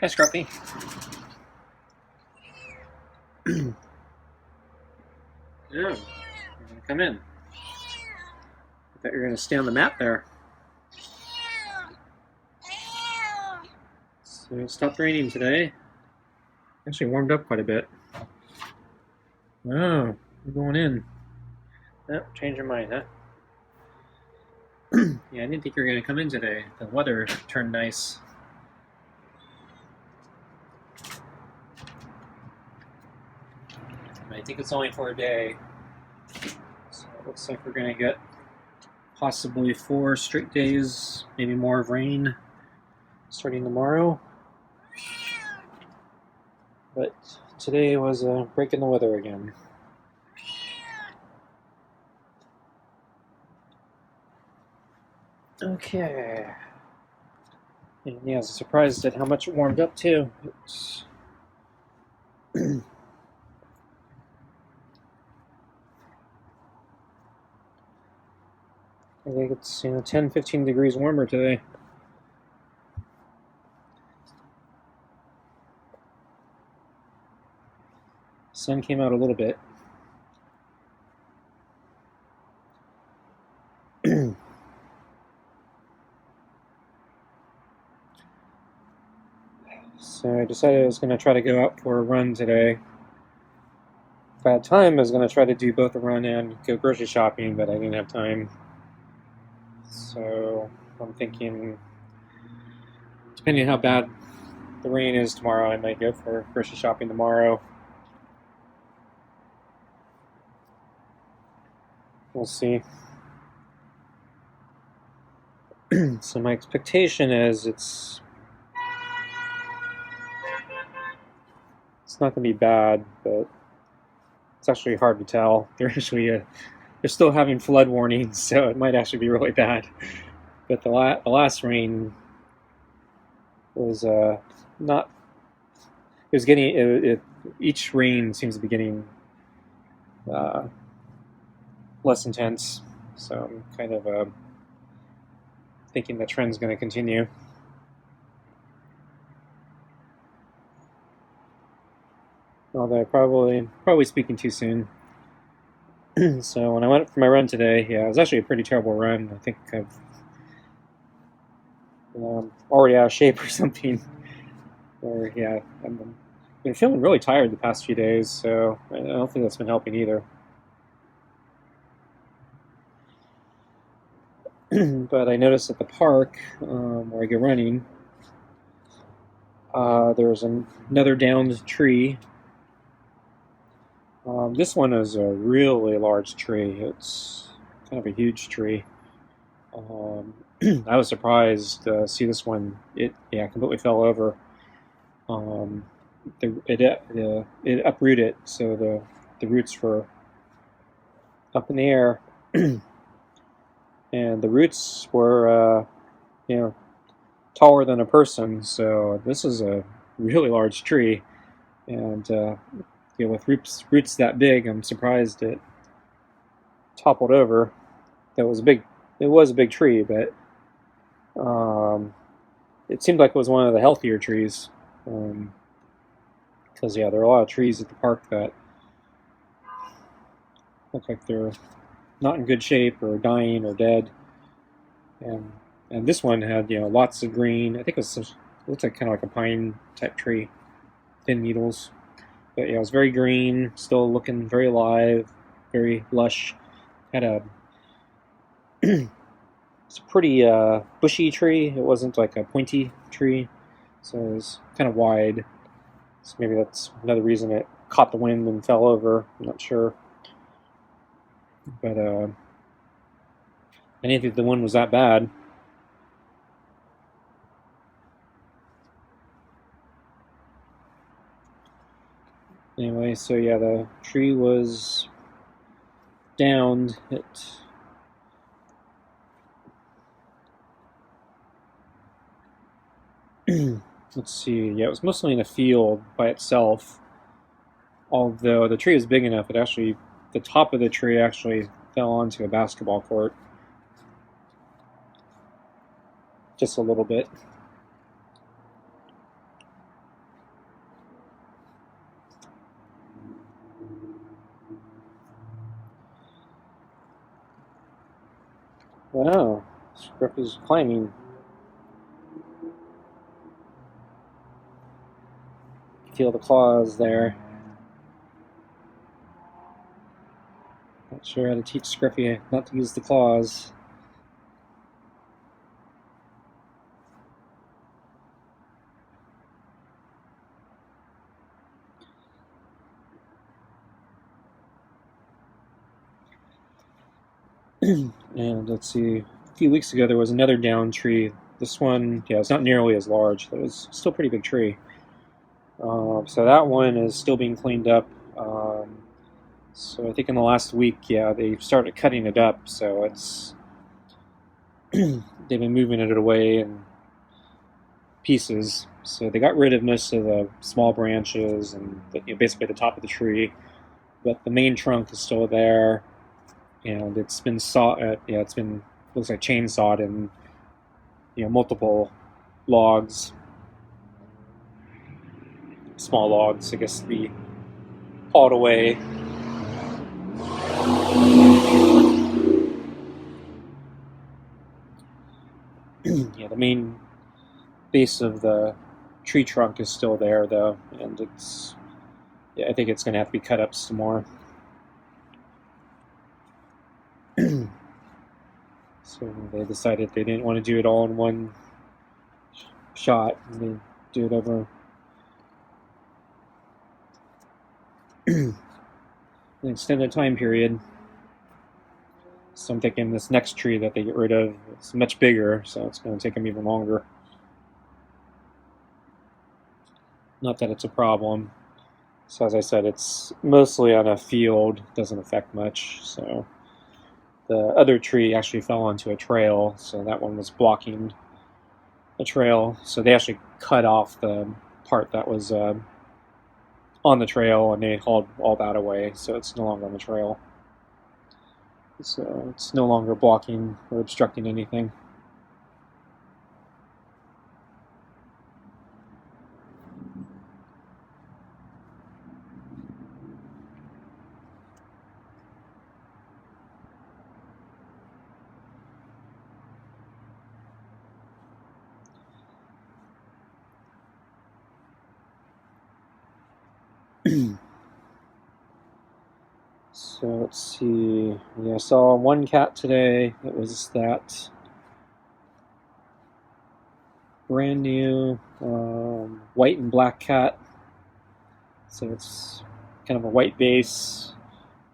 Hi, Scruffy. Yeah, you're gonna come in. I thought you were gonna stay on the mat there. So it stopped raining today. Actually warmed up quite a bit. Oh, we're going in. Oh, change your mind, huh? Yeah, I didn't think you were gonna come in today. The weather turned nice. I think it's only for a day. So it looks like we're gonna get possibly 4 straight days, maybe more of rain starting tomorrow. But today was a break in the weather again. Okay. And yeah, I was surprised at how much it warmed up too. It's I think it's 10, 15 degrees warmer today. Sun came out a little bit. So I decided I was going to try to go out for a run today. If I had time, I was going to try to do both a run and go grocery shopping, but I didn't have time. So I'm thinking, depending on how bad the rain is tomorrow, I might go for grocery shopping tomorrow. We'll see. So my expectation is it's not going to be bad, but it's actually hard to tell. They're still having flood warnings, so it might actually be really bad. But the last rain was not. It was getting each rain seems to be getting less intense. So I'm kind of thinking the trend's going to continue. Although probably speaking too soon. So when I went for my run today, yeah, it was actually a pretty terrible run. I think I've already out of shape or something. Or yeah, I've been feeling really tired the past few days, so I don't think that's been helping either. But I noticed at the park where I go running, there's another downed tree. This one is a really large tree. It's kind of a huge tree. I was surprised to see this one. It completely fell over. It uprooted, so the roots were up in the air, and the roots were taller than a person. So this is a really large tree, and with roots that big, I'm surprised it toppled over. It was a big tree, but it seemed like it was one of the healthier trees. Because there are a lot of trees at the park that look like they're not in good shape or dying or dead, and this one had lots of green. I think it looked like kind of like a pine type tree, thin needles. But yeah, it was very green, still looking very alive, very lush. Had a it's a pretty bushy tree. It wasn't like a pointy tree, so it was kind of wide. So maybe that's another reason it caught the wind and fell over. I'm not sure, but I didn't think the wind was that bad. Anyway, so yeah, the tree was downed. Let's see. Yeah, it was mostly in a field by itself. Although the tree was big enough, the top of the tree actually fell onto a basketball court. Just a little bit. Wow, Scruffy's climbing. Feel the claws there. Not sure how to teach Scruffy not to use the claws. And let's see, a few weeks ago there was another down tree. This one, yeah, it's not nearly as large. It was still a pretty big tree. So that one is still being cleaned up. So I think in the last week, yeah, they started cutting it up. So it's they've been moving it away in pieces. So they got rid of most of the small branches and basically the top of the tree, but the main trunk is still there, and it's been sawed. Yeah, it's been looks like chainsawed in multiple logs, small logs, I guess, to be hauled away. Yeah, the main base of the tree trunk is still there though, and I think it's going to have to be cut up some more. So they decided they didn't want to do it all in one shot, and they do it over an extended time period. So I'm thinking this next tree that they get rid of is much bigger, so it's going to take them even longer. Not that it's a problem. So as I said, it's mostly on a field, doesn't affect much. So the other tree actually fell onto a trail, so that one was blocking a trail. So they actually cut off the part that was on the trail, and they hauled all that away, so it's no longer on the trail. So it's no longer blocking or obstructing anything. So let's see. Yeah, I saw one cat today. It was that brand new white and black cat. So it's kind of a white base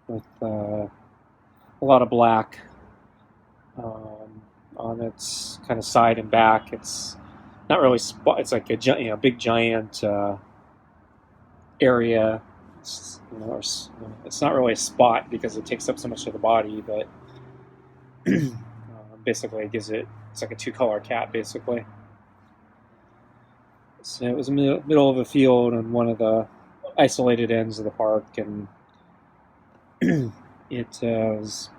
with a lot of black on its kind of side and back. It's not really spot. It's like a big giant area. It's not really a spot because it takes up so much of the body, but basically it gives it's like a two-color cat basically. So it was in the middle of a field on one of the isolated ends of the park, and it was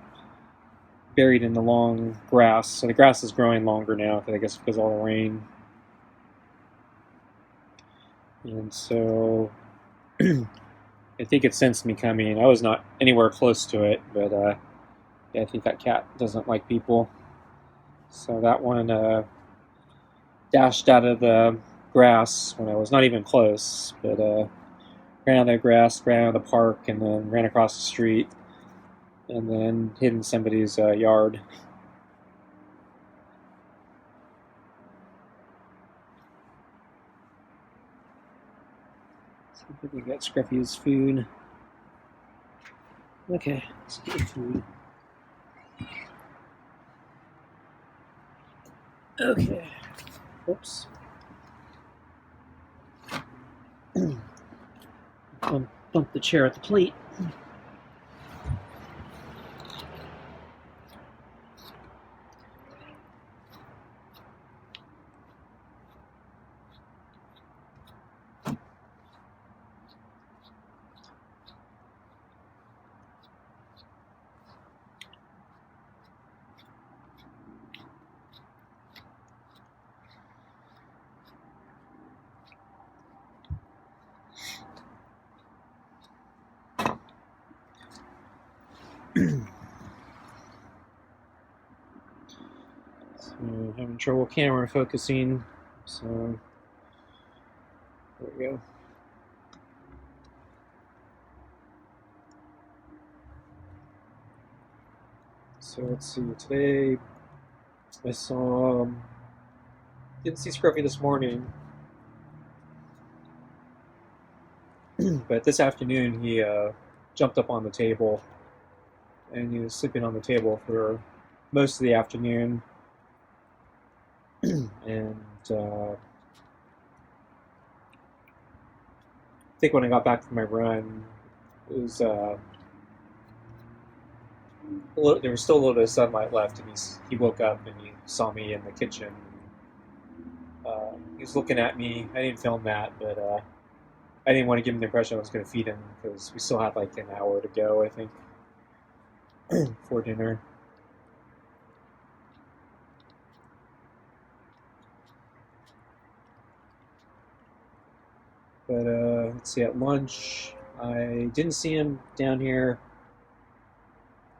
buried in the long grass. So the grass is growing longer now, I guess because of all the rain. And so I think it sensed me coming. I was not anywhere close to it, but yeah, I think that cat doesn't like people. So that one dashed out of the grass when I was not even close, but ran out of the grass, ran out of the park, and then ran across the street, and then hid in somebody's yard. So I think we got Scruffy's food. Okay, let's get food. Okay. Oops. Bump the chair at the plate. So having trouble camera focusing, so there we go. So let's see, today I saw, didn't see Scruffy this morning, but this afternoon he jumped up on the table, and he was sleeping on the table for most of the afternoon. And I think when I got back from my run, it was there was still a little bit of sunlight left, and he woke up and he saw me in the kitchen. He was looking at me. I didn't film that, but I didn't want to give him the impression I was going to feed him because we still had like an hour to go, I think, for dinner. But let's see, at lunch, I didn't see him down here.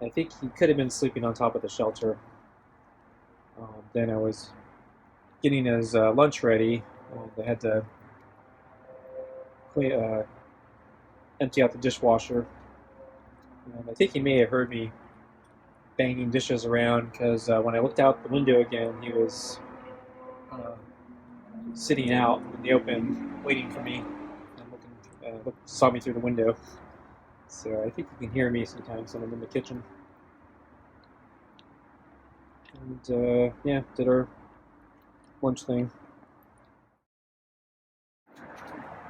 I think he could have been sleeping on top of the shelter. Then I was getting his lunch ready. I had to empty out the dishwasher. And I think he may have heard me banging dishes around because when I looked out the window again, he was sitting out in the open, waiting for me, and saw me through the window. So I think you can hear me sometimes when I'm in the kitchen. And yeah, did our lunch thing.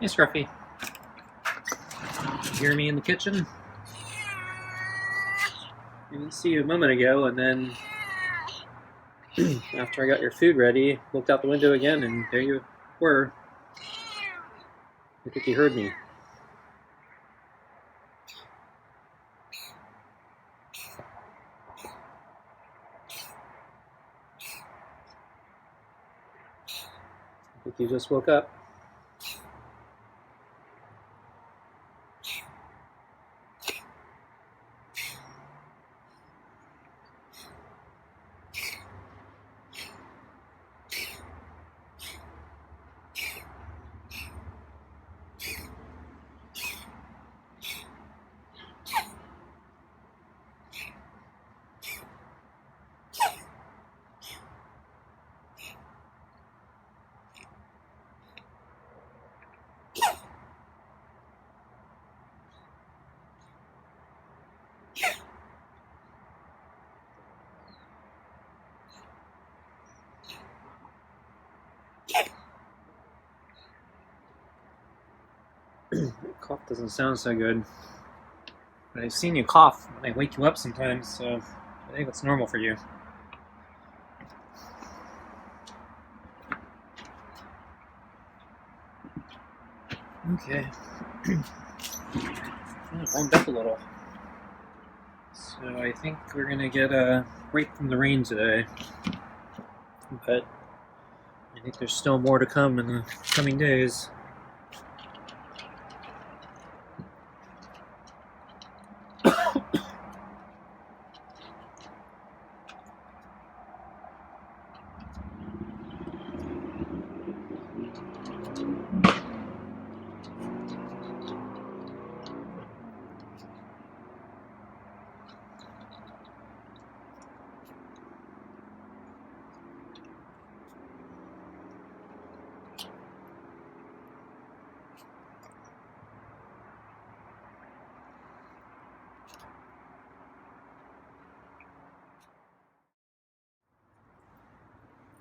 Hey, Scruffy. You hear me in the kitchen? I didn't see you a moment ago, and then after I got your food ready, looked out the window again, and there you were. I think you heard me. I think you just woke up. Cough doesn't sound so good. But I've seen you cough when I wake you up sometimes, so I think it's normal for you. Okay. Warmed up a little. So I think we're gonna get a break from the rain today. But I think there's still more to come in the coming days.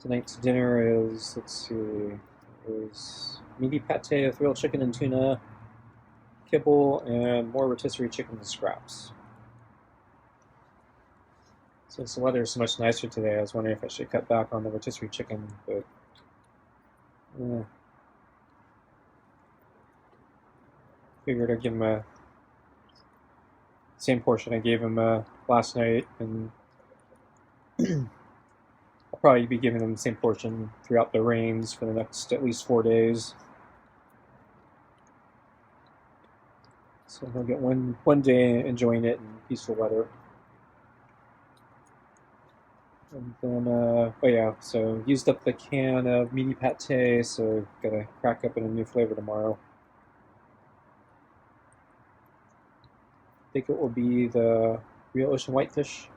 Tonight's dinner is, let's see, is meaty pate of thrilled chicken and tuna, kibble, and more rotisserie chicken and scraps. Since the weather is so much nicer today, I was wondering if I should cut back on the rotisserie chicken, but figured I'd give him a same portion I gave him last night, and I'll probably be giving him the same portion throughout the rains for the next at least 4 days. So he'll get one day enjoying it in peaceful weather. And then, oh yeah, so used up the can of meaty pate, so gotta crack up in a new flavor tomorrow. I think it will be the real ocean whitefish.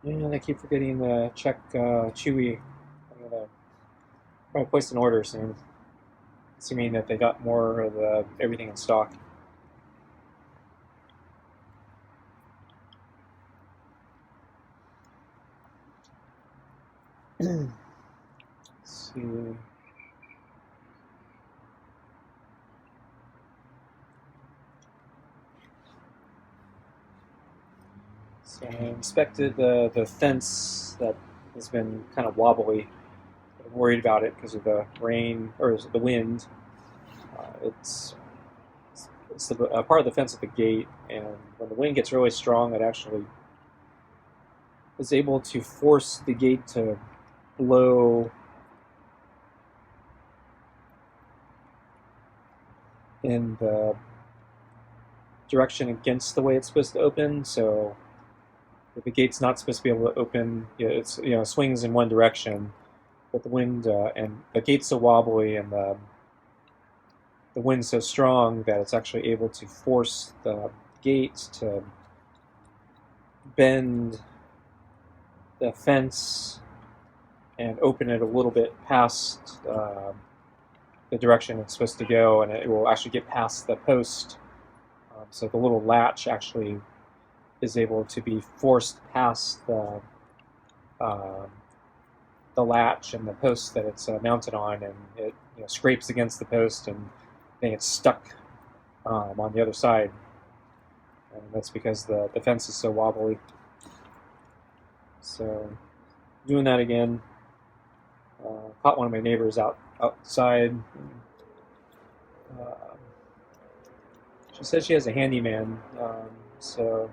And I keep forgetting to check Chewy. I'm gonna probably place an order soon, assuming that they got more of everything in stock. Let's see. So I inspected the fence that has been kind of wobbly. I'm worried about it because of the rain or the wind. It's the part of the fence at the gate, and when the wind gets really strong, it actually is able to force the gate to blow in the direction against the way it's supposed to open. So if the gate's not supposed to be able to open, it's swings in one direction, but the wind and the gate's so wobbly and the wind's so strong that it's actually able to force the gate to bend the fence and open it a little bit past the direction it's supposed to go, and it will actually get past the post. So the little latch actually is able to be forced past uh, the latch and the post that it's mounted on, and it scrapes against the post, and then it's stuck on the other side. And that's because the fence is so wobbly. So doing that again. Caught one of my neighbors outside. Uh, she says she has a handyman, so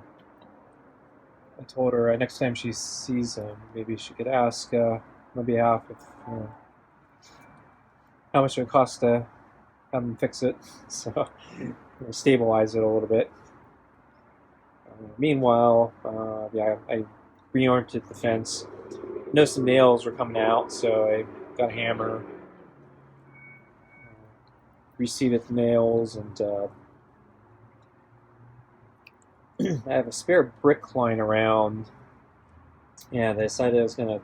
I told her next time she sees him, maybe she could ask on my behalf if how much it would cost to have him fix it, so stabilize it a little bit. Meanwhile, I reoriented the fence. Noticed some nails were coming out, so I got a hammer, reseated the nails, and I have a spare brick lying around, and I decided I was going to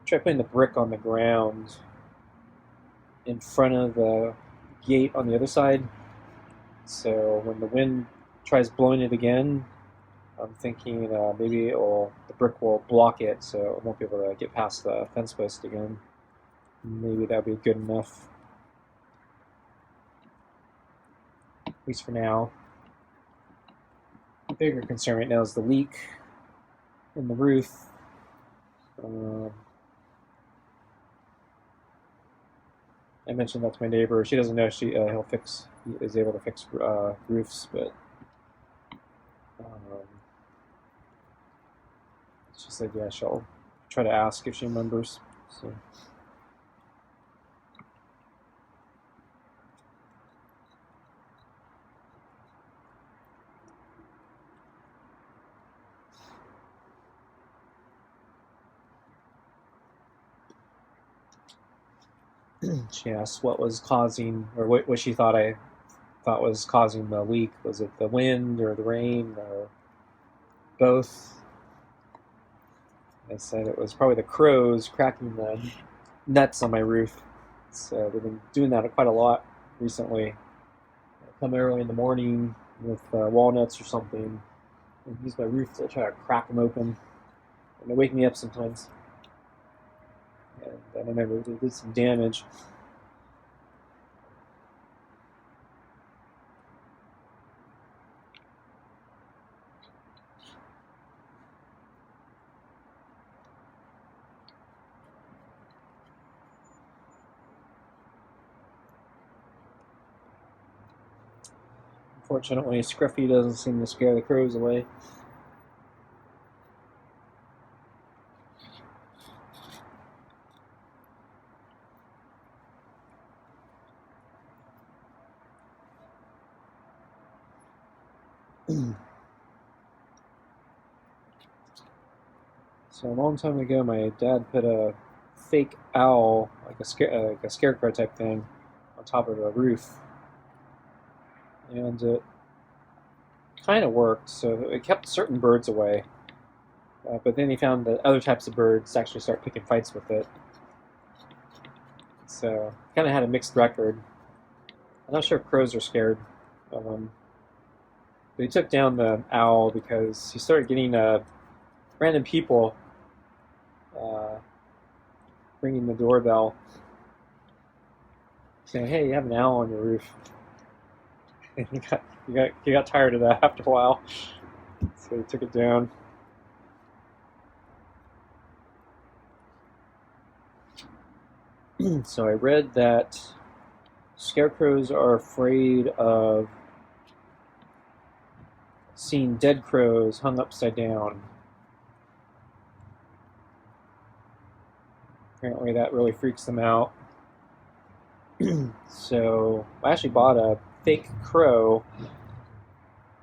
try putting the brick on the ground in front of the gate on the other side. So when the wind tries blowing it again, I'm thinking maybe the brick will block it, so it won't be able to get past the fence post again. Maybe that would be good enough, at least for now. The bigger concern right now is the leak in the roof. I mentioned that to my neighbor. She doesn't know he is able to fix roofs, but she said, yeah, she'll try to ask if she remembers. So. She asked what was causing, or what she thought was causing the leak. Was it the wind or the rain or both? I said it was probably the crows cracking the nuts on my roof. So they've been doing that quite a lot recently. I come early in the morning with walnuts or something and use my roof to try to crack them open. And they wake me up sometimes. And I remember they did some damage. Fortunately, Scruffy doesn't seem to scare the crows away. So a long time ago, my dad put a fake owl, like a scarecrow type thing, on top of the roof, and it kind of worked. So it kept certain birds away, but then he found that other types of birds actually start picking fights with it. So kind of had a mixed record. I'm not sure if crows are scared of him, but he took down the owl because he started getting random people uh, ringing the doorbell, saying, "Hey, you have an owl on your roof." And he got tired of that after a while, so he took it down. So I read that scarecrows are afraid of seeing dead crows hung upside down. Apparently, that really freaks them out. So I actually bought a fake crow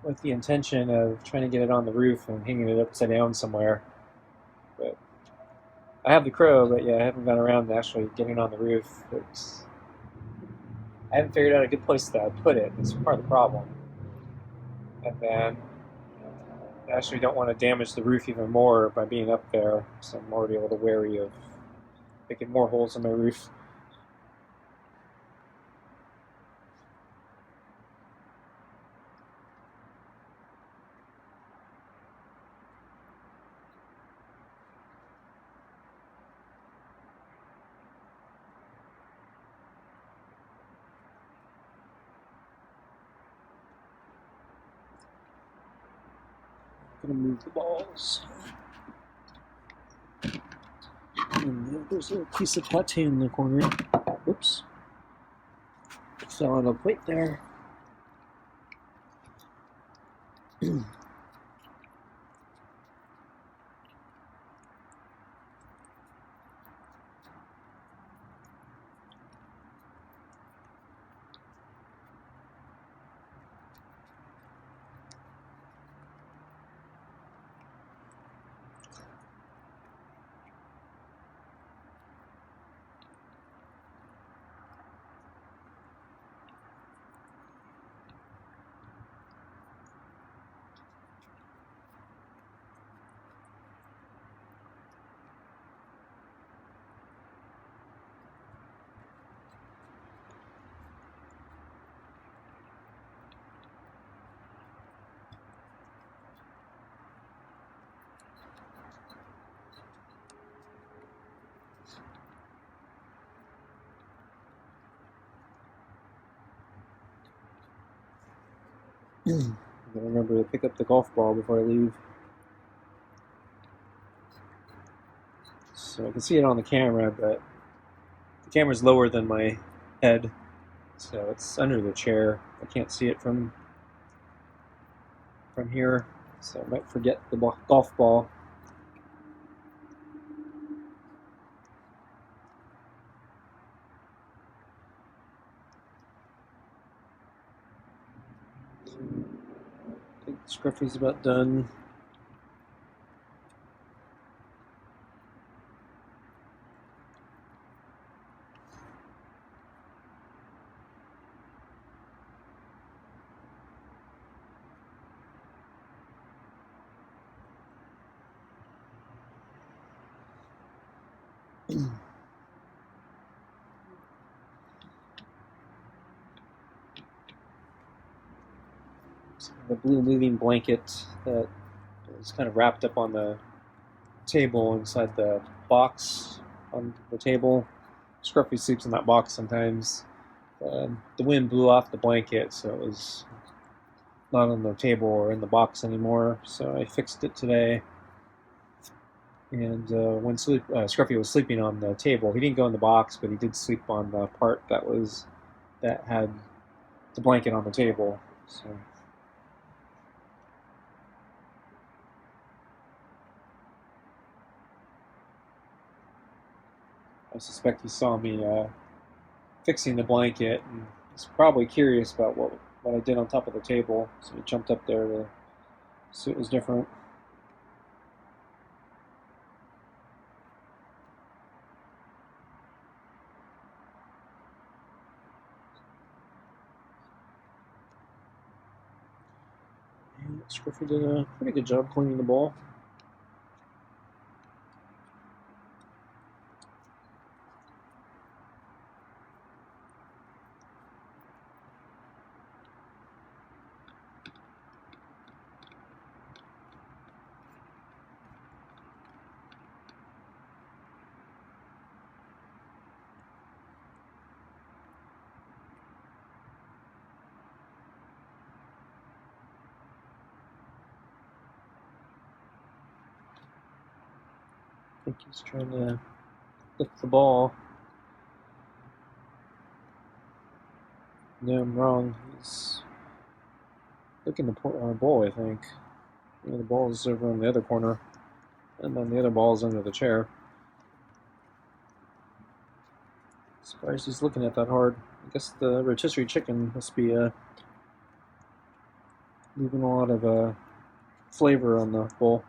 with the intention of trying to get it on the roof and hanging it upside down somewhere. But I have the crow, but yeah, I haven't got around to actually getting it on the roof. I haven't figured out a good place to put it. It's part of the problem. And then I actually don't want to damage the roof even more by being up there, so I'm already a little wary of making more holes in my roof. I'm gonna move the balls. And there's a little piece of pate in the corner. Oops. Fell on a plate there. I'm gonna remember to pick up the golf ball before I leave. So I can see it on the camera, but the camera's lower than my head, so it's under the chair. I can't see it from here, so I might forget the golf ball. I think Scruffy's about done. The blue moving blanket that is kind of wrapped up on the table inside the box on the table. Scruffy sleeps in that box sometimes. The wind blew off the blanket, so it was not on the table or in the box anymore. So I fixed it today. And when Scruffy was sleeping on the table, he didn't go in the box, but he did sleep on the part that had the blanket on the table. So I suspect he saw me fixing the blanket and was probably curious about what I did on top of the table. So he jumped up there to see it was different. Scruffy did a pretty good job cleaning the ball. I think he's trying to lift the ball. No, I'm wrong. He's looking to put our ball, I think. The ball is over in the other corner, and then the other ball is under the chair. Surprised he's looking at that hard. I guess the rotisserie chicken must be leaving a lot of flavor on the bowl.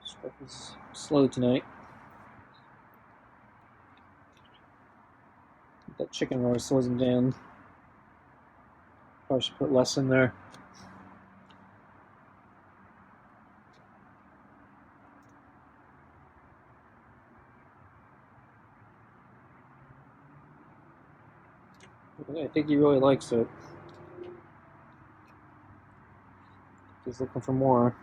Scruffy's slow tonight. That chicken roast slows him down. Probably should put less in there. I think he really likes it. He's looking for more.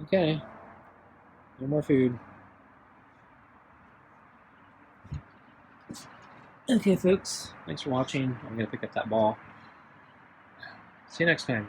Okay. No more food. Okay, folks. Thanks for watching. I'm going to pick up that ball. See you next time.